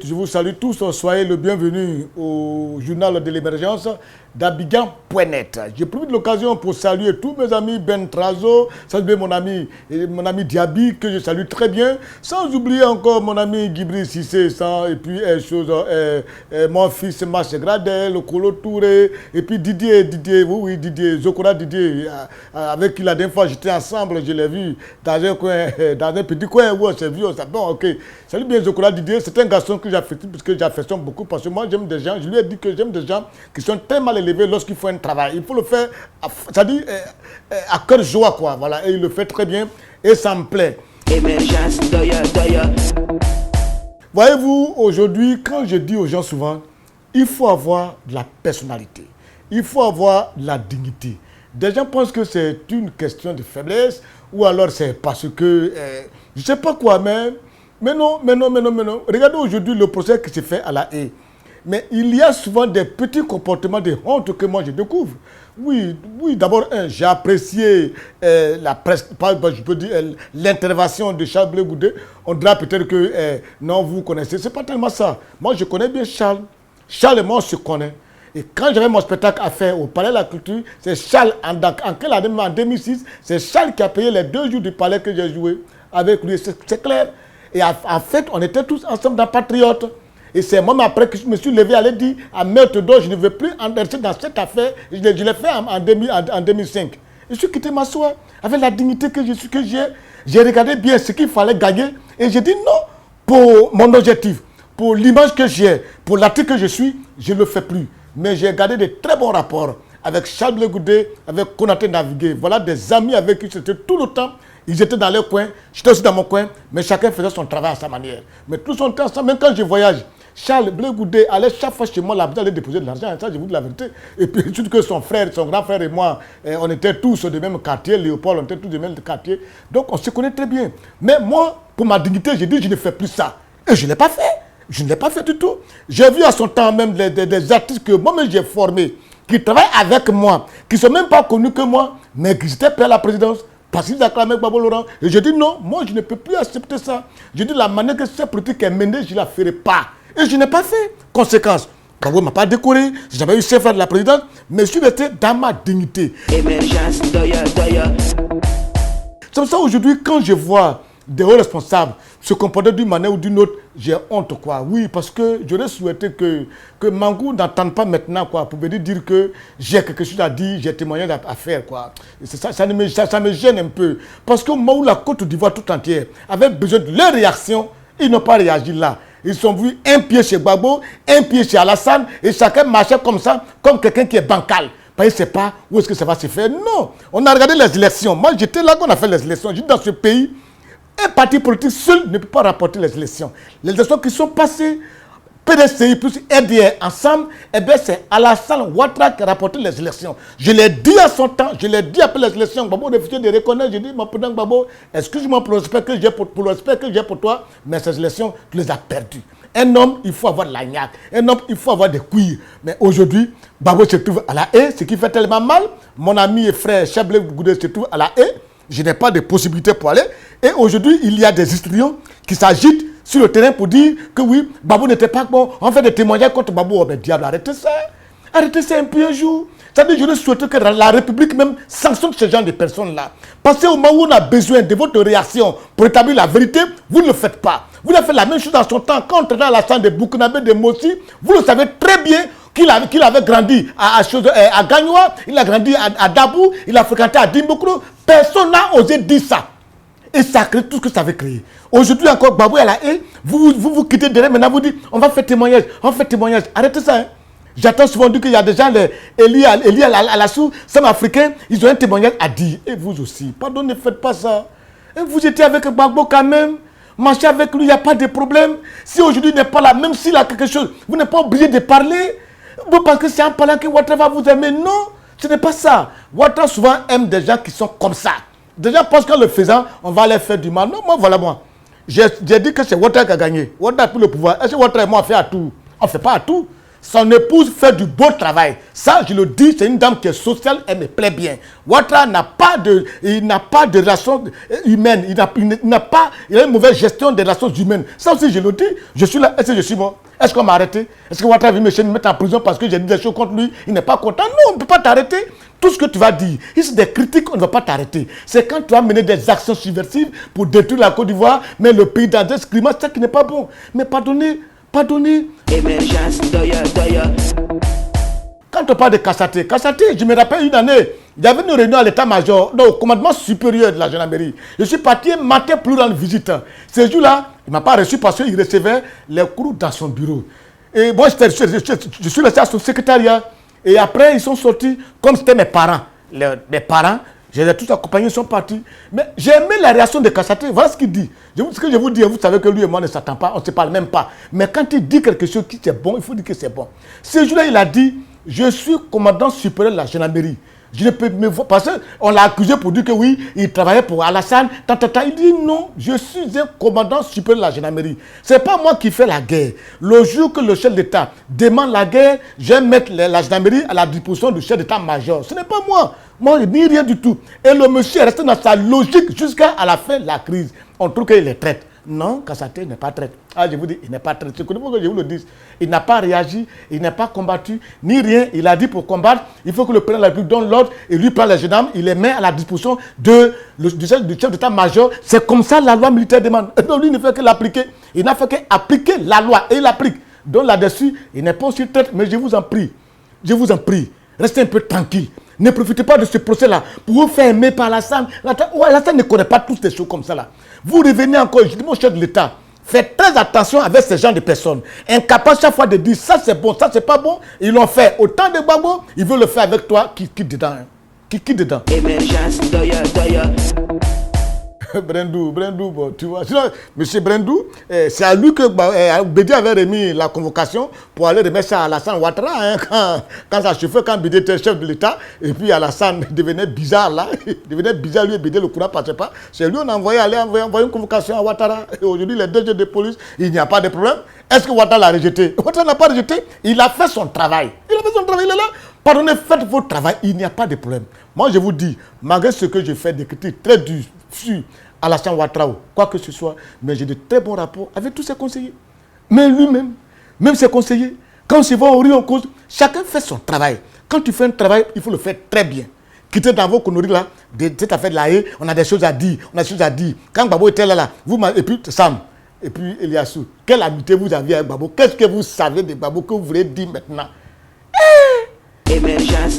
Je vous salue tous, soyez le bienvenu au journal de l'émergence d'Abidjan.net. J'ai pris l'occasion pour saluer tous mes amis Ben Trazo, saluer mon ami Diaby, que je salue très bien, sans oublier encore mon ami Gibri Sissé, et puis mon fils Maché Gradel, Kolo Touré, et puis Didier, Zokora Didier, avec qui la dernière fois j'étais ensemble, je l'ai vu dans un petit coin où on s'est vu, bon, ok. Salut bien Zokora Didier, c'est un garçon que j'affectionne beaucoup, parce que moi j'aime des gens, je lui ai dit que j'aime des gens qui sont très mal élevés lorsqu'il faut un travail. Il faut le faire, c'est-à-dire à cœur joie, quoi. Voilà, et il le fait très bien et ça me plaît. Voyez-vous, aujourd'hui, quand je dis aux gens souvent, il faut avoir de la personnalité, il faut avoir de la dignité. Des gens pensent que c'est une question de faiblesse ou alors c'est parce que, je ne sais pas quoi, mais non. Regardez aujourd'hui le procès qui se fait à la haie. Mais il y a souvent des petits comportements de honte que moi je découvre. Oui, d'abord, j'ai apprécié je peux dire l'intervention de Charles Blé Goudé. On dira peut-être que non, vous connaissez. C'est pas tellement ça. Moi, je connais bien Charles. Charles et moi, on se connaît. Et quand j'avais mon spectacle à faire au Palais de la Culture, c'est Charles, en quelle année, en 2006, c'est Charles qui a payé les 2 jours du Palais que j'ai joué avec lui. C'est clair. Et en fait, on était tous ensemble dans Patriote. Et c'est moi après que je me suis levé, aller dire à Maître d'Or, je ne veux plus entrer dans cette affaire. Je l'ai fait en 2005. Je suis quitté m'asseoir avec la dignité que j'ai. J'ai regardé bien ce qu'il fallait gagner. Et j'ai dit non, pour mon objectif, pour l'image que j'ai, pour l'artiste que je suis, je ne le fais plus. Mais j'ai gardé de très bons rapports avec Charles Blé Goudé, avec Konaté Navigué. Voilà des amis avec qui c'était tout le temps. Ils étaient dans leur coin, j'étais aussi dans mon coin, mais chacun faisait son travail à sa manière. Mais tous sont ensemble, même quand je voyage, Charles Blé Goudé allait chaque fois chez moi là-bas, aller déposer de l'argent, ça je vous dis la vérité. Et puis surtout que son grand frère et moi, on était tous du même quartier, Léopold, on était tous du même quartier. Donc on se connaît très bien. Mais moi, pour ma dignité, j'ai dit je ne fais plus ça. Et je ne l'ai pas fait. Je ne l'ai pas fait du tout. J'ai vu à son temps même des artistes que moi-même j'ai formés, qui travaillent avec moi, qui ne sont même pas connus que moi, mais qui étaient prêts à la présidence. Parce qu'ils acclamaient Gbagbo Laurent. Et je dis non, moi je ne peux plus accepter ça. Je dis la manière que cette politique est menée, je ne la ferai pas. Et je n'ai pas fait. Conséquence, Gbagbo ne m'a pas décoré, j'avais eu chef de la présidence, mais je suis resté dans ma dignité. C'est pour ça aujourd'hui, quand je vois des hauts responsables se comporter d'une manière ou d'une autre, j'ai honte, quoi. Oui, parce que j'aurais souhaité que Mangou n'entende pas maintenant, quoi, pour venir dire que j'ai quelque chose à dire, j'ai témoigné à faire, quoi. Ça me gêne un peu. Parce qu'au moment où la Côte d'Ivoire tout entière avait besoin de leur réaction, ils n'ont pas réagi là. Ils sont vus un pied chez Gbagbo, un pied chez Alassane, et chacun marchait comme ça, comme quelqu'un qui est bancal. Parce qu'il ne sait pas où est-ce que ça va se faire. Non, on a regardé les élections. Moi, j'étais là quand on a fait les élections. J'étais dans ce pays. Un parti politique seul ne peut pas rapporter les élections. Les élections qui sont passées, PDCI plus RDR ensemble, eh bien c'est Alassane Ouattara qui a rapporté les élections. Je l'ai dit à son temps, je l'ai dit après les élections, Gbagbo refusait de reconnaître, j'ai dit, mon président Gbagbo, excuse-moi pour le respect que j'ai pour toi, mais ces élections, tu les as perdues. Un homme, il faut avoir de l'agnac. Un homme, il faut avoir des couilles. Mais aujourd'hui, Gbagbo se trouve à la haie, ce qui fait tellement mal. Mon ami et frère Charles Blé Goudé se trouve à la haie. Je n'ai pas de possibilité pour aller. Et aujourd'hui, il y a des histrions qui s'agitent sur le terrain pour dire que oui, Gbagbo n'était pas bon. On fait des témoignages contre Gbagbo. Oh, mais diable, arrêtez ça. Arrêtez ça un peu un jour. C'est-à-dire, je ne souhaite que la République même sanctionne ce genre de personnes-là. Parce qu'au moment où on a besoin de votre réaction pour établir la vérité, vous ne le faites pas. Vous avez fait la même chose dans son temps. Quand on était dans la salle de Burkinabé, de Mossi, vous le savez très bien qu'il avait grandi à Gagnoa, il a grandi à Dabou, il a fréquenté à Dimbokro. Personne n'a osé dire ça. Et ça crée tout ce que ça avait créé. Aujourd'hui encore, Gbagbo est là, et vous quittez derrière, maintenant vous dites, on va faire témoignage, Arrêtez ça, hein. J'attends souvent dire qu'il y a des gens, Eli Alassou, Sam africains, ils ont un témoignage à dire. Et vous aussi, pardon, ne faites pas ça. Et vous étiez avec Gbagbo quand même. Marchez avec lui, il n'y a pas de problème. Si aujourd'hui il n'est pas là, même s'il a quelque chose, vous n'êtes pas obligé de parler. Vous pensez que c'est en parlant que Ouattara va vous aimer? Non, ce n'est pas ça. Ouattara souvent aime des gens qui sont comme ça. Des gens pensent qu'en le faisant, on va aller faire du mal. Non, moi. J'ai dit que c'est Ouattara qui a gagné. Ouattara a pris le pouvoir. Est-ce que Ouattara et moi on fait à tout? On ne fait pas à tout. Son épouse fait du beau travail. Ça, je le dis, c'est une dame qui est sociale, elle me plaît bien. Ouattara n'a pas de relations humaines. Il a une mauvaise gestion des relations humaines. Ça aussi, je le dis. Je suis là. Est-ce que je suis mort? Est-ce qu'on m'a arrêté? Est-ce que Ouattara veut me mettre en prison parce que j'ai dit des choses contre lui? Il n'est pas content. Non, on ne peut pas t'arrêter. Tout ce que tu vas dire, ici des critiques, on ne va pas t'arrêter. C'est quand tu vas mener des actions subversives pour détruire la Côte d'Ivoire, mais le pays dans ce climat, c'est ça qui n'est pas bon. Mais pardonnez. Émergence, quand on parle de Kassaté, je me rappelle une année, il y avait une réunion à l'état-major, au commandement supérieur de la gendarmerie. Je suis parti un matin pour rendre visite. Ce jour-là, il ne m'a pas reçu parce qu'il recevait les courroux dans son bureau. Et moi, je suis resté à son secrétariat. Et après, ils sont sortis, comme c'était mes parents. Mes parents, je les ai tous accompagnés, ils sont partis. Mais j'ai aimé la réaction de Kassaté. Voilà ce qu'il dit. Ce que je vous dis, vous savez que lui et moi ne s'attendent pas, on ne se parle même pas. Mais quand il dit quelque chose qui est bon, il faut dire que c'est bon. Ce jour-là, il a dit, je suis commandant supérieur de la gendarmerie. Je ne peux me voir, parce qu'on l'a accusé pour dire que oui, il travaillait pour Alassane. Il dit non, je suis un commandant supérieur de la gendarmerie. Ce n'est pas moi qui fais la guerre. Le jour que le chef d'État demande la guerre, je vais mettre la gendarmerie à la disposition du chef d'État-major. Ce n'est pas moi. Moi, ni rien du tout. Et le monsieur est resté dans sa logique jusqu'à la fin de la crise. On trouve qu'il est traite. Non, Kassaté n'est pas traite. Ah, je vous dis, il n'est pas traite. C'est que je vous le dis. Il n'a pas réagi, il n'a pas combattu, ni rien. Il a dit pour combattre, il faut que le président de la République donne l'ordre et lui prend les gendarmes, il les met à la disposition du chef d'état-major. C'est comme ça la loi militaire demande. Donc lui, il ne fait que l'appliquer. Il n'a fait qu'appliquer la loi et il l'applique. Donc là-dessus, il n'est pas aussi traite, mais je vous en prie, restez un peu tranquille. Ne profitez pas de ce procès-là pour vous faire aimer par Alassane. Alassane ne connaît pas toutes ces choses comme ça là. Vous revenez encore, je dis mon chef de l'État, faites très attention avec ce genre de personnes. Incapables chaque fois de dire ça c'est bon, ça c'est pas bon. Ils l'ont fait autant de Gbagbo, ils veulent le faire avec toi qui dedans. Qui dedans. Émergence, Brendou, bon, tu vois. Sinon, monsieur Brendou, c'est à lui que Bédi avait remis la convocation pour aller remettre ça à Alassane Ouattara, hein, quand ça chauffait, quand Bédi était chef de l'État, et puis Alassane devenait bizarre là, lui et Bédi, le courant ne passait pas. C'est lui on a envoyé une convocation à Ouattara. Et aujourd'hui, les DG de police, il n'y a pas de problème. Est-ce que Ouattara l'a rejeté? Ouattara n'a pas rejeté, il a fait son travail. Il est là. Pardonnez, faites votre travail, il n'y a pas de problème. Moi, je vous dis, malgré ce que je fais, des critiques très dures sur Alassane Ouattara, quoi que ce soit, mais j'ai de très bons rapports avec tous ses conseillers. Mais lui-même, même ses conseillers, quand on se voit au riz en cause, chacun fait son travail. Quand tu fais un travail, il faut le faire très bien. Quittez dans vos conneries là, cette affaire de la haie, on a des choses à dire, Quand Gbagbo était là, et puis Sam, et puis Eliassou, quelle amitié vous aviez avec Gbagbo? Qu'est-ce que vous savez de Gbagbo que vous voulez dire maintenant? Émergence,